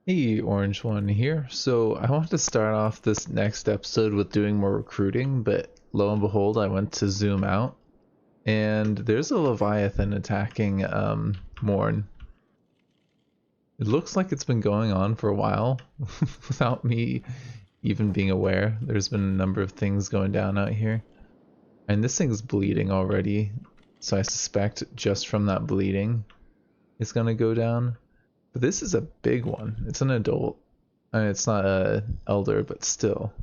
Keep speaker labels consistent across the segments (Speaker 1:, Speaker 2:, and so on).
Speaker 1: Hey, Orange One here. So I wanted to start off this next episode with doing more recruiting, but lo and behold, I went to zoom out, and there's a Leviathan attacking Morn. It looks like it's been going on for a while, without me even being aware. There's been a number of things going down out here, and this thing's bleeding already, so I suspect just from that bleeding, it's gonna go down. But this is a big one. It's an adult. I mean, it's not a elder, but still.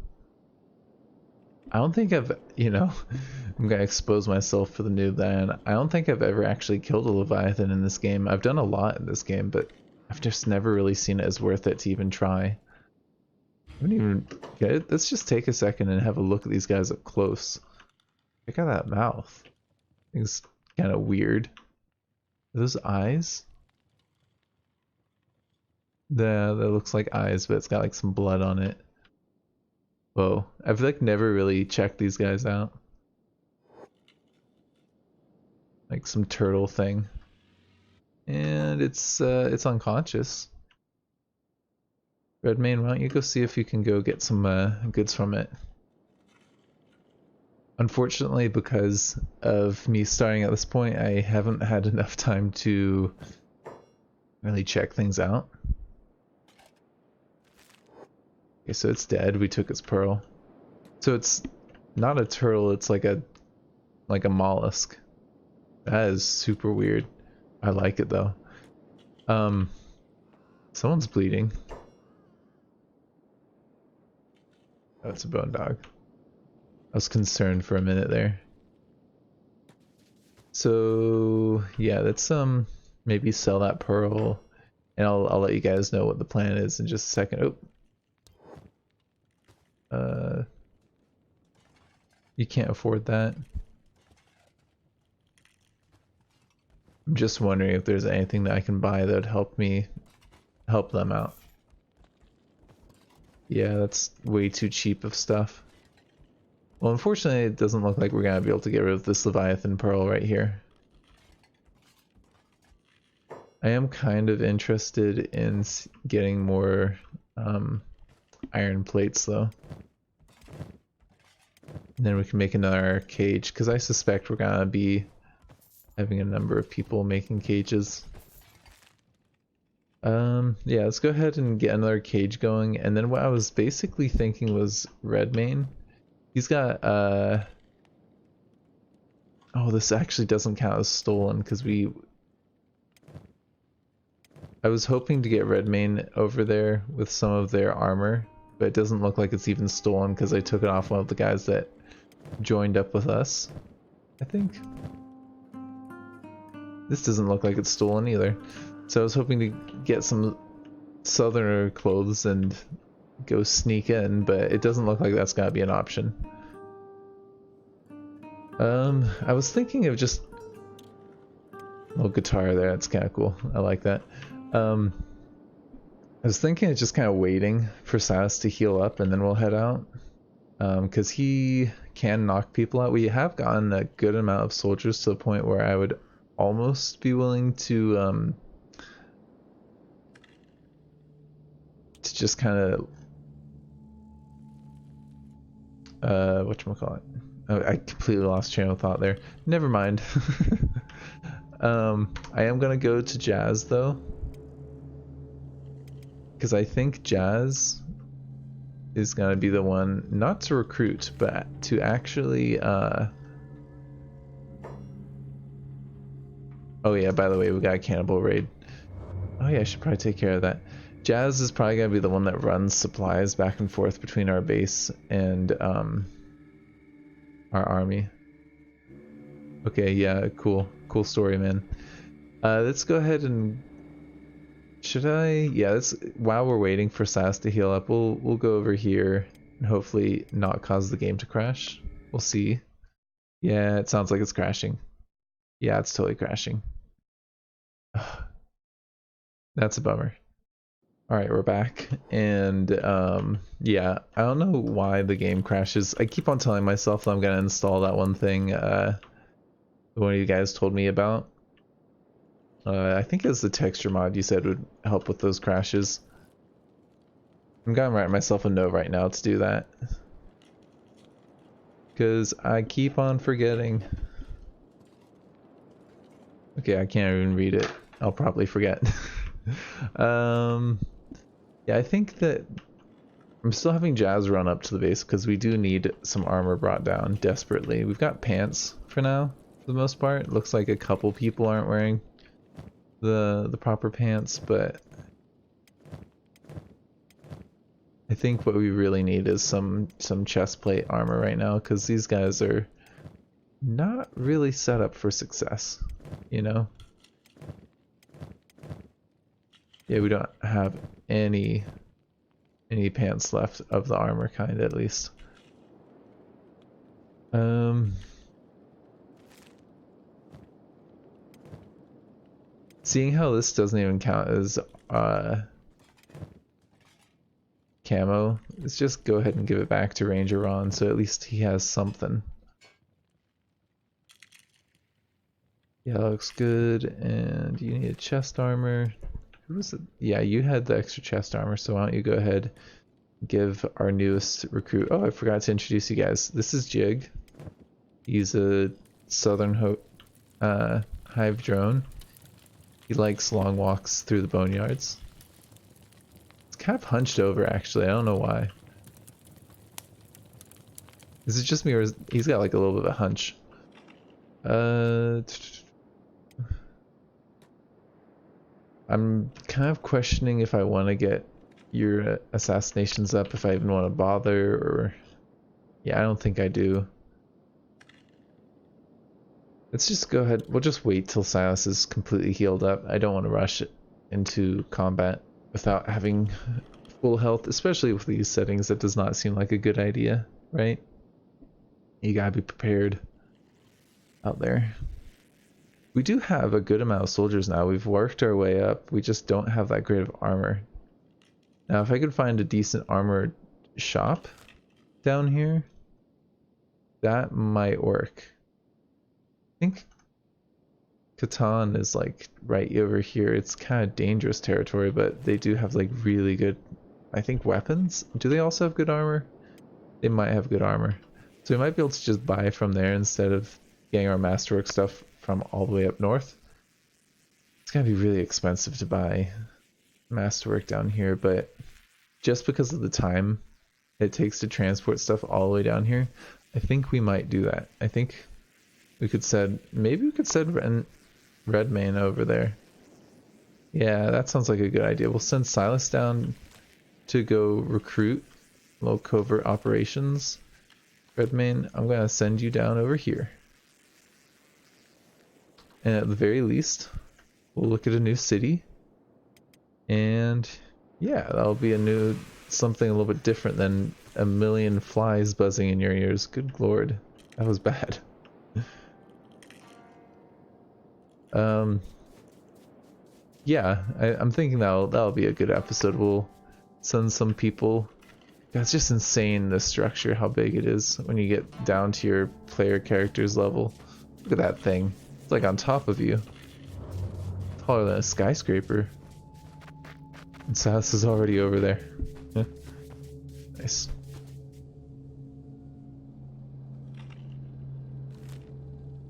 Speaker 1: I don't think I'm gonna expose myself for the noob then. I don't think I've ever actually killed a Leviathan in this game. I've done a lot in this game, but I've just never really seen it as worth it to even try. I haven't even... Yeah, let's just take a second and have a look at these guys up close. Check out that mouth. It's kind of weird. Are those eyes? Yeah, that looks like eyes, but it's got like some blood on it. Whoa, I've like never really checked these guys out. Like some turtle thing. And it's unconscious. Redmane, why don't you go see if you can go get some goods from it. Unfortunately, because of me starting at this point, I haven't had enough time to really check things out. Okay, so it's dead. We took its pearl. So it's not a turtle, it's like a mollusk. That is super weird. I like it though. Someone's bleeding. Oh, it's a bone dog. I was concerned for a minute there. So yeah, let's maybe sell that pearl, and I'll let you guys know what the plan is in just a second. Oh, you can't afford that. I'm just wondering if there's anything that I can buy that would help them out. Yeah, that's way too cheap of stuff. Well, unfortunately, it doesn't look like we're gonna be able to get rid of this Leviathan pearl right here. I am kind of interested in getting more iron plates though. And then we can make another cage, because I suspect we're gonna be having a number of people making cages. Yeah, let's go ahead and get another cage going, and then what I was basically thinking was Redmane. He's got oh, this actually doesn't count as stolen because I was hoping to get Redmane over there with some of their armor, but it doesn't look like it's even stolen because I took it off one of the guys that joined up with us, I think. This doesn't look like it's stolen either. So I was hoping to get some southerner clothes and go sneak in, but it doesn't look like that's gotta be an option. I was thinking of just a little guitar there, that's kinda cool. I like that. I was thinking of just kind of waiting for Silas to heal up and then we'll head out. Because he can knock people out. We have gotten a good amount of soldiers to the point where I would almost be willing to just kind of whatchamacallit. Oh, I completely lost train of thought there. Never mind. I am gonna go to Jazz though, because I think Jazz is gonna be the one not to recruit, but to actually oh yeah, by the way, we got a cannibal raid. Oh yeah, I should probably take care of that. Jazz is probably gonna be the one that runs supplies back and forth between our base and our army. Okay, yeah, cool story, man. Let's go ahead and should I? Yeah, let's, while we're waiting for Sass to heal up, we'll go over here and hopefully not cause the game to crash. We'll see. Yeah, it sounds like it's crashing. Yeah, it's totally crashing. That's a bummer. Alright, we're back, and yeah, I don't know why the game crashes. I keep on telling myself that I'm gonna install that one thing one of you guys told me about. I think it was the texture mod you said would help with those crashes. I'm gonna write myself a note right now to do that. Because I keep on forgetting. Okay, I can't even read it. I'll probably forget. Yeah, I think that I'm still having Jazz run up to the base because we do need some armor brought down desperately. We've got pants for now, for the most part. It looks like a couple people aren't wearing the proper pants, but I think what we really need is some chest plate armor right now because these guys are not really set up for success, you know? Yeah, we don't have any pants left of the armor kind, at least. Seeing how this doesn't even count as camo, let's just go ahead and give it back to Ranger Ron, so at least he has something. Yeah, that looks good, and you need a chest armor. Who was it? Yeah, you had the extra chest armor, so why don't you go ahead and give our newest recruit... Oh, I forgot to introduce you guys. This is Jig. He's a southern hive drone. He likes long walks through the boneyards. It's kind of hunched over, actually. I don't know why. Is it just me, or he's got like a little bit of a hunch? I'm kind of questioning if I want to get your assassinations up, if I even want to bother, or... Yeah, I don't think I do. Let's just go ahead. We'll just wait till Silas is completely healed up. I don't want to rush into combat without having full health, especially with these settings. That does not seem like a good idea, right? You gotta be prepared out there. We do have a good amount of soldiers now. We've worked our way up. We just don't have that great of armor. Now, if I could find a decent armor shop down here, that might work. I think Catan is like right over here. It's kind of dangerous territory, but they do have like really good, I think, weapons. Do they also have good armor? They might have good armor. So we might be able to just buy from there instead of getting our masterwork stuff from all the way up north. It's gonna be really expensive to buy masterwork down here, but just because of the time it takes to transport stuff all the way down here, I think we might do that. I think we could maybe we could send Redmane over there. Yeah, that sounds like a good idea. We'll send Silas down to go recruit low covert operations. Redmane, I'm gonna send you down over here. And at the very least, we'll look at a new city. And yeah, that'll be something a little bit different than a million flies buzzing in your ears. Good lord, that was bad. Yeah, I'm thinking that'll be a good episode. We'll send some people. God, it's just insane, the structure, how big it is when you get down to your player character's level. Look at that thing. It's like on top of you. Taller than a skyscraper. And Sass is already over there. Nice.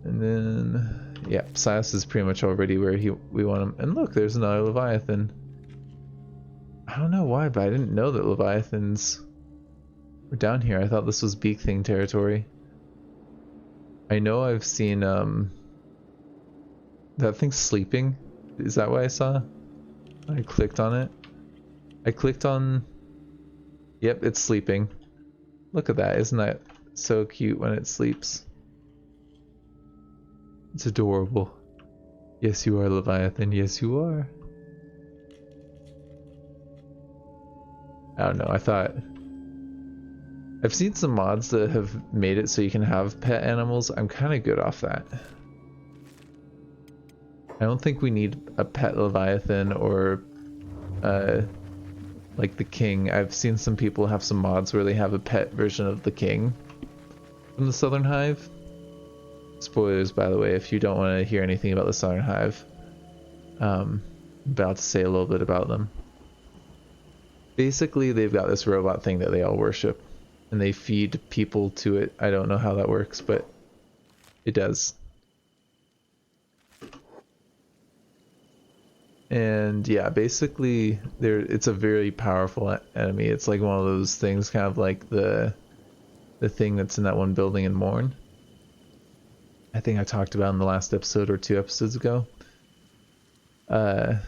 Speaker 1: And then, yeah, Silas is pretty much already where we want him. And look, there's another Leviathan. I don't know why, but I didn't know that Leviathans were down here. I thought this was Beak Thing territory. I know I've seen, that thing sleeping. Is that what I saw? I clicked on it. I clicked on... Yep, it's sleeping. Look at that. Isn't that so cute when it sleeps? It's adorable. Yes, you are, Leviathan. Yes, you are. I don't know. I thought... I've seen some mods that have made it so you can have pet animals. I'm kind of good off that. I don't think we need a pet Leviathan or like the king. I've seen some people have some mods where they have a pet version of the king from the Southern Hive. Spoilers, by the way, if you don't want to hear anything about the Southern Hive. I'm about to say a little bit about them. Basically, they've got this robot thing that they all worship, and they feed people to it. I don't know how that works, but it does. And yeah, basically, it's a very powerful enemy. It's like one of those things, kind of like the thing that's in that one building in Morn. I think I talked about in the last episode or 2 episodes ago. Yeah,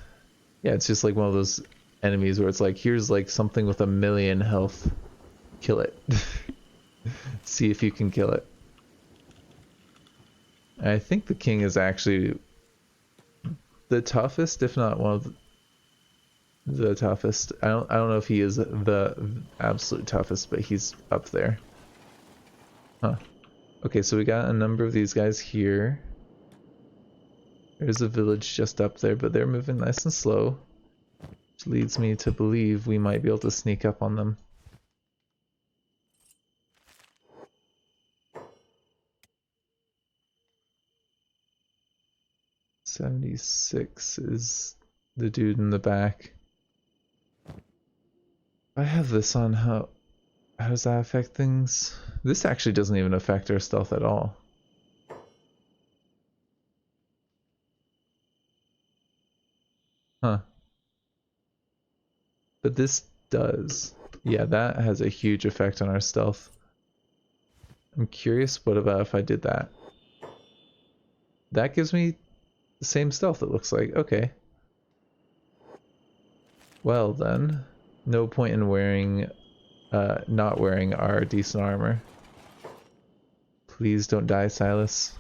Speaker 1: it's just like one of those enemies where it's like, here's like something with 1,000,000 health. Kill it. See if you can kill it. I think the king is actually the toughest, if not one of the toughest. I don't know if he is the absolute toughest, but he's up there. Huh. Okay, so we got a number of these guys here. There's a village just up there, but they're moving nice and slow, which leads me to believe we might be able to sneak up on them. "76 is the dude in the back. I have this on. How does that affect things? This actually doesn't even affect our stealth at all. Huh. But this does. Yeah, that has a huge effect on our stealth. I'm curious, what about if I did that? That gives me the same stealth, it looks like. Okay. Well then, no point in wearing, not wearing our decent armor. Please don't die, Silas.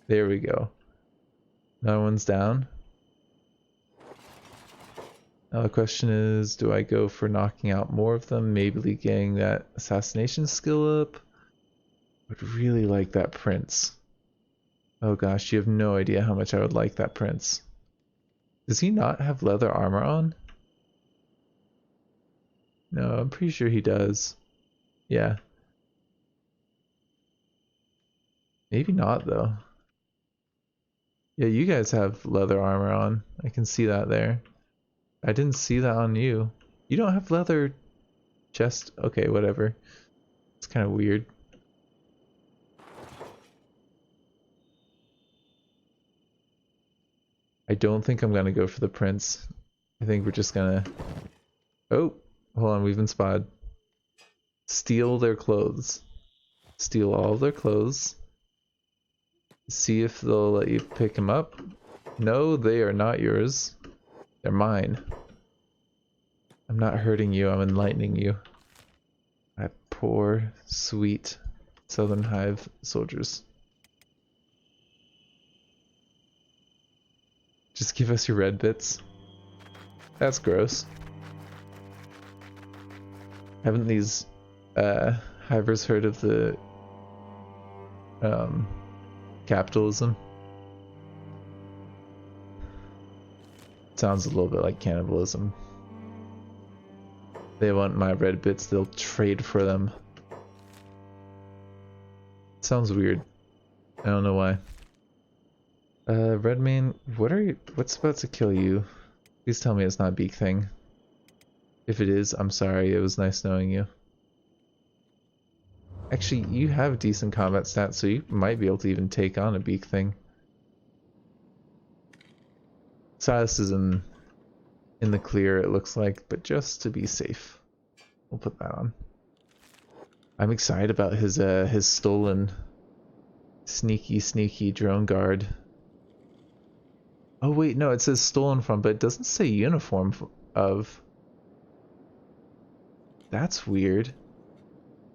Speaker 1: There we go. Another one's down. Now the question is, do I go for knocking out more of them, maybe getting that assassination skill up? Would really like that prince. Oh gosh, you have no idea how much I would like that prince. Does he not have leather armor on? No, I'm pretty sure he does. Yeah. Maybe not though. Yeah, you guys have leather armor on. I can see that there. I didn't see that on you. You don't have leather chest? Okay, whatever. It's kind of weird. I don't think I'm gonna go for the prince. I think we're just gonna... Oh, hold on, we've been spotted. Steal their clothes. Steal all of their clothes. See if they'll let you pick them up. No, they are not yours. They're mine. I'm not hurting you, I'm enlightening you. My poor, sweet Southern Hive soldiers. Just give us your red bits. That's gross. Haven't these Hivers heard of the capitalism? Sounds a little bit like cannibalism. They want my red bits, they'll trade for them. Sounds weird. I don't know why. Redmane, what's about to kill you? Please tell me it's not a beak thing. If it is, I'm sorry, it was nice knowing you. Actually, you have decent combat stats, so you might be able to even take on a beak thing. Silas is in the clear, it looks like, but just to be safe, we'll put that on. I'm excited about his stolen sneaky drone guard. Oh wait, no, it says stolen from, but it doesn't say uniform of. That's weird.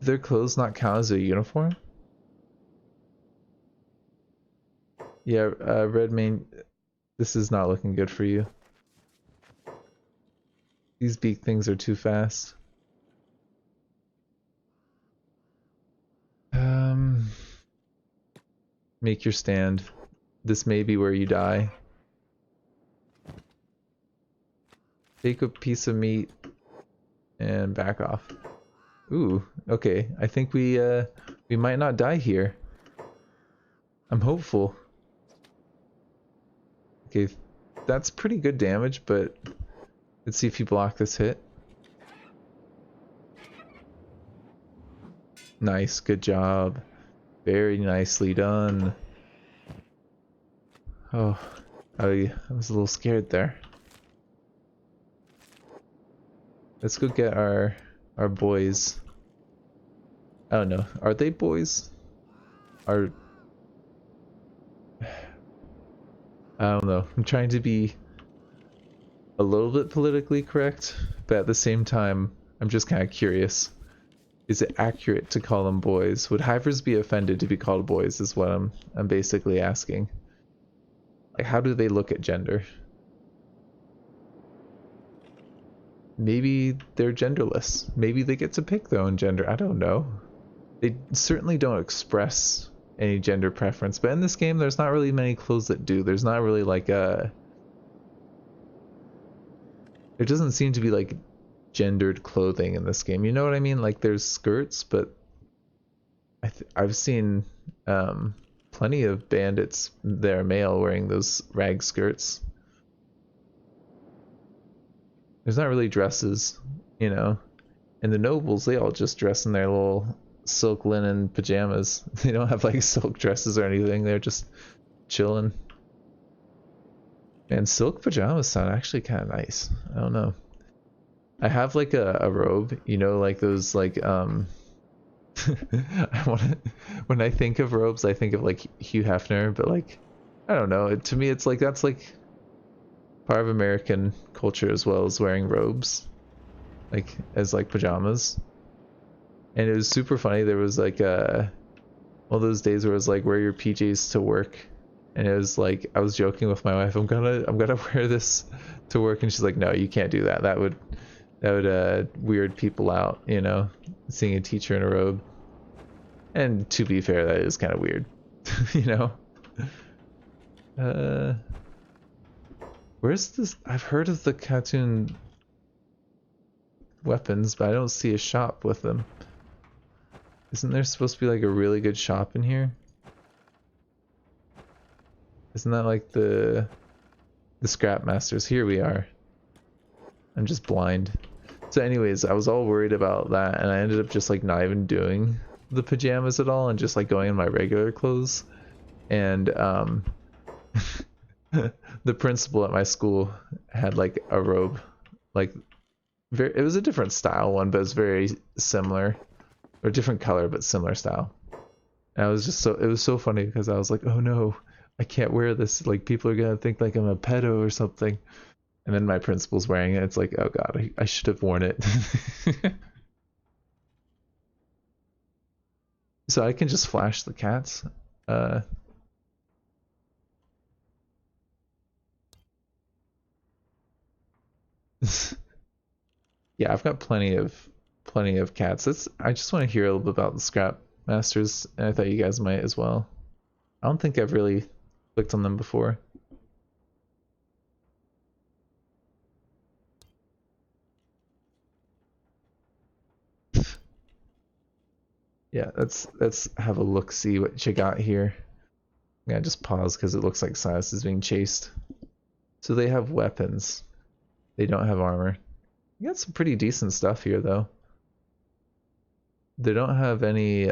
Speaker 1: Do their clothes not count as a uniform? Yeah, Redmane, this is not looking good for you. These beak things are too fast. Make your stand. This may be where you die. Take a piece of meat and back off. Ooh, okay. I think we might not die here. I'm hopeful. Okay, that's pretty good damage, but let's see if you block this hit. Nice, good job. Very nicely done. Oh, I was a little scared there. Let's go get our boys. Oh no, are they boys? Are I don't know. I'm trying to be a little bit politically correct, but at the same time, I'm just kind of curious. Is it accurate to call them boys? Would Hivers be offended to be called boys is what I'm basically asking. Like, how do they look at gender? Maybe they're genderless. Maybe they get to pick their own gender. I don't know. They certainly don't express any gender preference, but in this game there's not really many clothes that do. There's not really like a... There doesn't seem to be like gendered clothing in this game. You know what I mean? Like there's skirts, but I've seen plenty of bandits that are male wearing those rag skirts. There's not really dresses, you know. And the nobles, they all just dress in their little silk linen pajamas. They don't have like silk dresses or anything. They're just chilling. Man, silk pajamas sound actually kind of nice. I don't know. I have like a robe, you know, like those like I want when I think of robes, I think of like Hugh Hefner, but like I don't know. To me, it's like that's like part of American culture as well as wearing robes, like as like pajamas. And it was super funny. There was like one of those days where it was like wear your PJs to work, and it was like I was joking with my wife, I'm gonna wear this to work, and she's like, no, you can't do that. That would weird people out, you know, seeing a teacher in a robe. And to be fair, that is kind of weird, you know. Where's this? I've heard of the Catan weapons, but I don't see a shop with them. Isn't there supposed to be like a really good shop in here? Isn't that like the Scrapmasters? Here we are. I'm just blind. So anyways, I was all worried about that, and I ended up just like not even doing the pajamas at all and just like going in my regular clothes. And the principal at my school had like a robe, like it was a different style one, but it's very similar, or different color but similar style. And I was just it was so funny because I was like, oh no, I can't wear this, like people are gonna think like I'm a pedo or something. And then my principal's wearing it. It's like, oh god, I should have worn it. So I can just flash the cats. Yeah, I've got plenty of cats. I just want to hear a little bit about the Scrapmasters, and I thought you guys might as well. I don't think I've really clicked on them before. Yeah, let's have a look, see what you got here. Yeah, just pause because it looks like Silas is being chased. So they have weapons. They don't have armor. You got some pretty decent stuff here though. They don't have any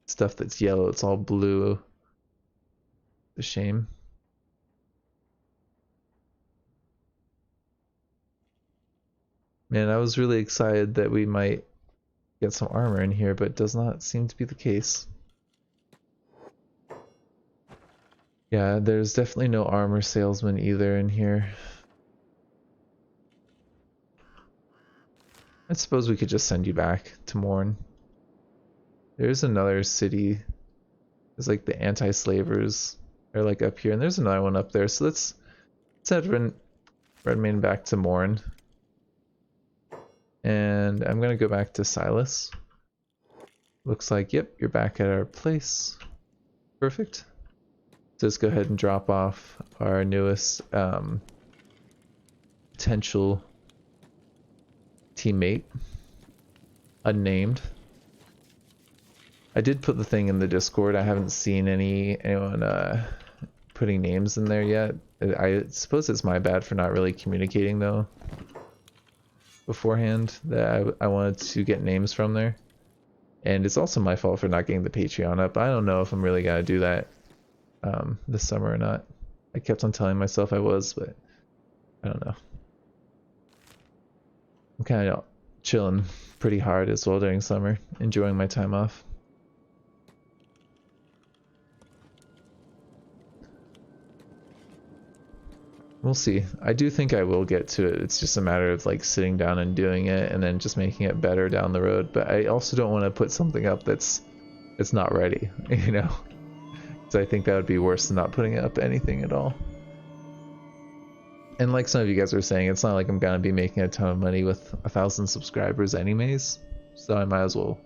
Speaker 1: stuff that's yellow, it's all blue. A shame. Man, I was really excited that we might get some armor in here, but it does not seem to be the case. Yeah, there's definitely no armor salesman either in here. I suppose we could just send you back to Morn. There's another city. There's like the anti-slavers are like up here, and there's another one up there. So let's head Redmane back to Morn. And I'm gonna go back to Silas. Looks like, yep, you're back at our place. Perfect. So let's go ahead and drop off our newest potential teammate. Unnamed. I did put the thing in the Discord. I haven't seen anyone putting names in there yet. I suppose it's my bad for not really communicating though beforehand that I wanted to get names from there. And it's also my fault for not getting the Patreon up. I don't know if I'm really gonna do that this summer or not. I kept on telling myself I was, but I don't know. I'm kind of chilling pretty hard as well during summer, enjoying my time off. We'll see. I do think I will get to it. It's just a matter of like sitting down and doing it and then just making it better down the road. But I also don't want to put something up that's not ready, you know? So I think that would be worse than not putting up anything at all. And like some of you guys were saying, it's not like I'm gonna be making a ton of money with 1,000 subscribers anyways. So I might as well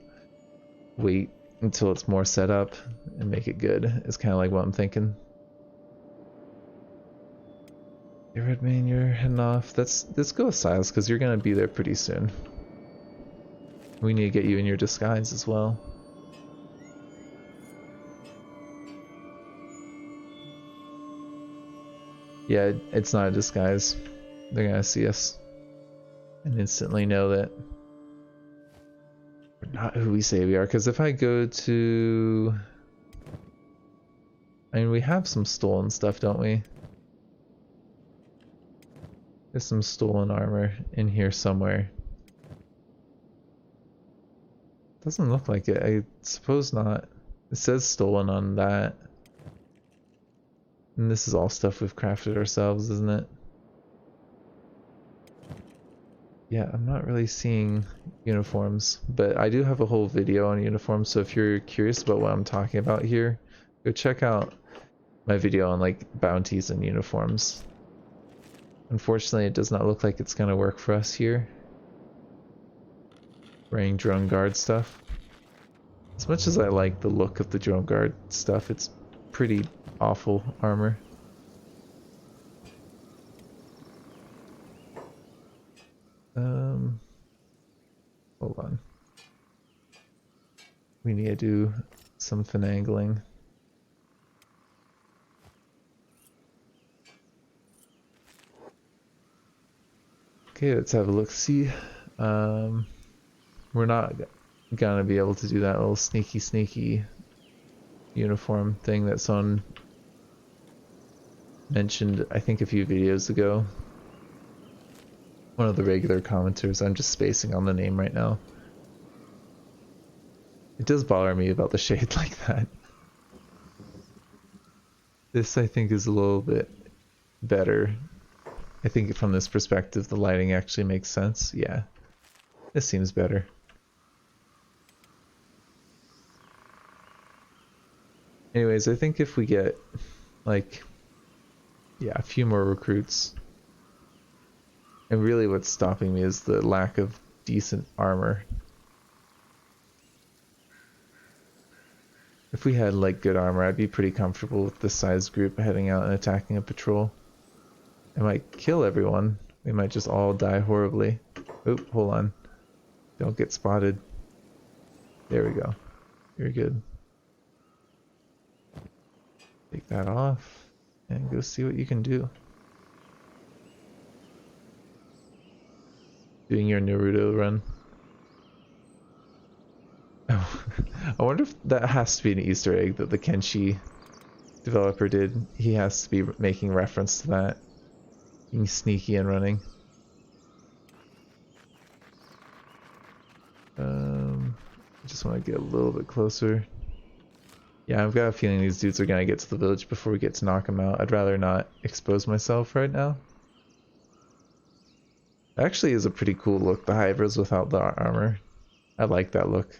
Speaker 1: wait until it's more set up and make it good. It's kind of like what I'm thinking. Hey, Redmane, you're heading off. Let's go with Silas because you're gonna be there pretty soon. We need to get you in your disguise as well. Yeah, it's not a disguise. They're gonna see us and instantly know that we're not who we say we are. Because if I go to... I mean, we have some stolen stuff, don't we? There's some stolen armor in here somewhere. Doesn't look like it. I suppose not. It says stolen on that. And this is all stuff we've crafted ourselves, isn't it? Yeah, I'm not really seeing uniforms, but I do have a whole video on uniforms, so if you're curious about what I'm talking about here, go check out my video on like bounties and uniforms. Unfortunately, it does not look like it's gonna work for us here. Wearing drone guard stuff. As much as I like the look of the drone guard stuff, it's pretty awful armor. Hold on. We need to do some finagling. Okay, let's have a look. See, we're not gonna be able to do that little sneaky uniform thing that someone mentioned, I think a few videos ago. One of the regular commenters. I'm just spacing on the name right now. It does bother me about the shade like that. This I think is a little bit better. I think from this perspective the lighting actually makes sense. Yeah, this seems better. Anyways, I think if we get like, yeah, a few more recruits. And really what's stopping me is the lack of decent armor. If we had like good armor, I'd be pretty comfortable with this size group heading out and attacking a patrol. I might kill everyone. We might just all die horribly. Oop, hold on. Don't get spotted. There we go. Very good. Take that off and go see what you can do. Doing your Naruto run. Oh, I wonder if that has to be an Easter egg that the Kenshi developer did. He has to be making reference to that. Being sneaky and running. I just want to get a little bit closer. Yeah, I've got a feeling these dudes are gonna get to the village before we get to knock them out. I'd rather not expose myself right now. Actually is a pretty cool look, the Hivers without the armor. I like that look.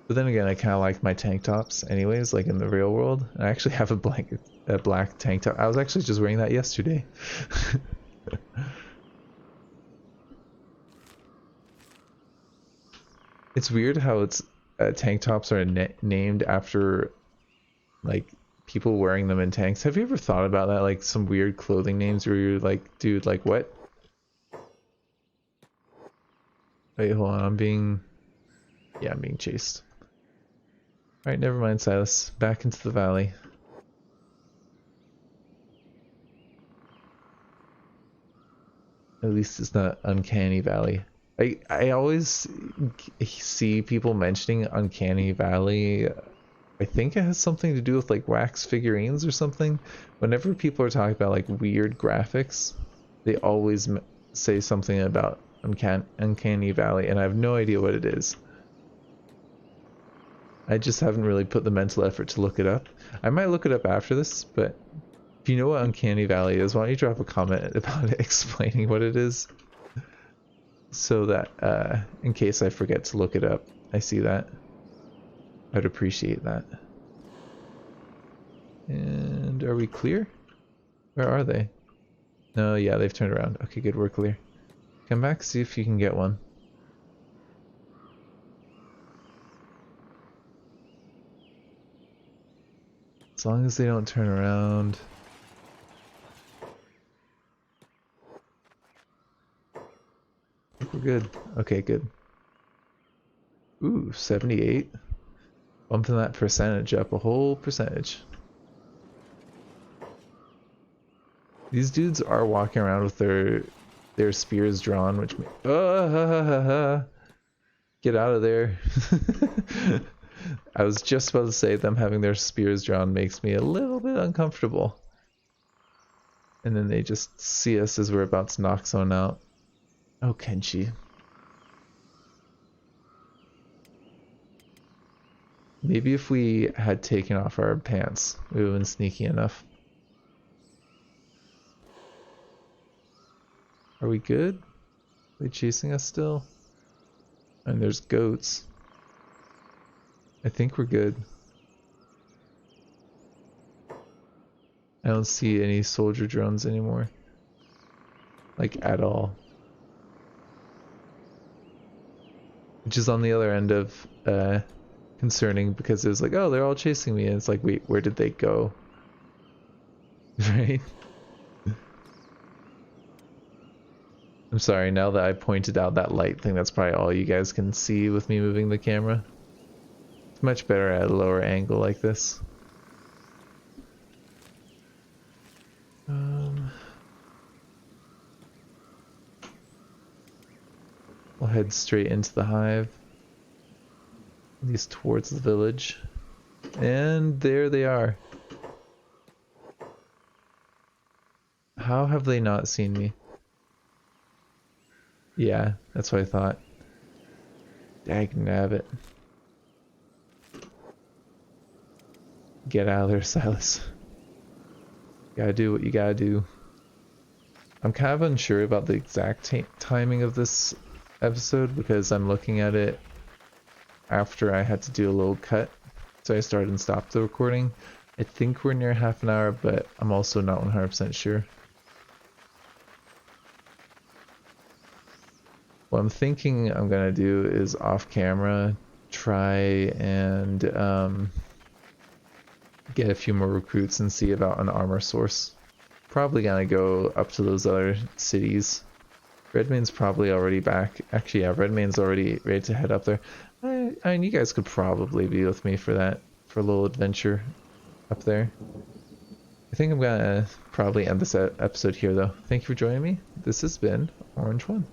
Speaker 1: But then again, I kind of like my tank tops anyways, like in the real world. I actually have a black tank top. I was actually just wearing that yesterday. It's weird how it's tank tops are named after like people wearing them in tanks. Have you ever thought about that? Like some weird clothing names where you're like, dude, like what? Wait, hold on, I'm being chased. Alright, never mind, Silas. Back into the valley. At least it's not Uncanny Valley. I always see people mentioning Uncanny Valley. I think it has something to do with like wax figurines or something. Whenever people are talking about like weird graphics, they always say something about Uncanny Valley, and I have no idea what it is. I just haven't really put the mental effort to look it up. I might look it up after this, but if you know what Uncanny Valley is, why don't you drop a comment about it explaining what it is? So that in case I forget to look it up, I see that. I'd appreciate that. And are we clear? Where are they? No, yeah, they've turned around. Okay, good, we're clear. Come back, see if you can get one. As long as they don't turn around. We're good. Okay, good. Ooh, 78. Bumping that percentage up a whole percentage. These dudes are walking around with their spears drawn, which get out of there. I was just about to say them having their spears drawn makes me a little bit uncomfortable. And then they just see us as we're about to knock someone out. Oh, Kenshi. Maybe if we had taken off our pants, we would have been sneaky enough. Are we good? Are they chasing us still? And there's goats. I think we're good. I don't see any soldier drones anymore. Like, at all. Which is on the other end of concerning, because it was like, oh, they're all chasing me, and it's like, wait, where did they go? Right? I'm sorry, now that I pointed out that light thing, that's probably all you guys can see with me moving the camera. It's much better at a lower angle like this. We'll head straight into the hive. At least towards the village. And there they are. How have they not seen me? Yeah, that's what I thought. Dagnabbit. Get out of there, Silas. You gotta do what you gotta do. I'm kind of unsure about the exact timing of this episode because I'm looking at it after I had to do a little cut. So I started and stopped the recording. I think we're near half an hour, but I'm also not 100% sure. What I'm thinking I'm gonna do is off camera try and get a few more recruits and see about an armor source. Probably gonna go up to those other cities. Redmane's probably already back. Actually, yeah, Redmane's already ready to head up there. I mean, you guys could probably be with me for that, for a little adventure up there. I think I'm gonna probably end this episode here, though. Thank you for joining me. This has been Orange One.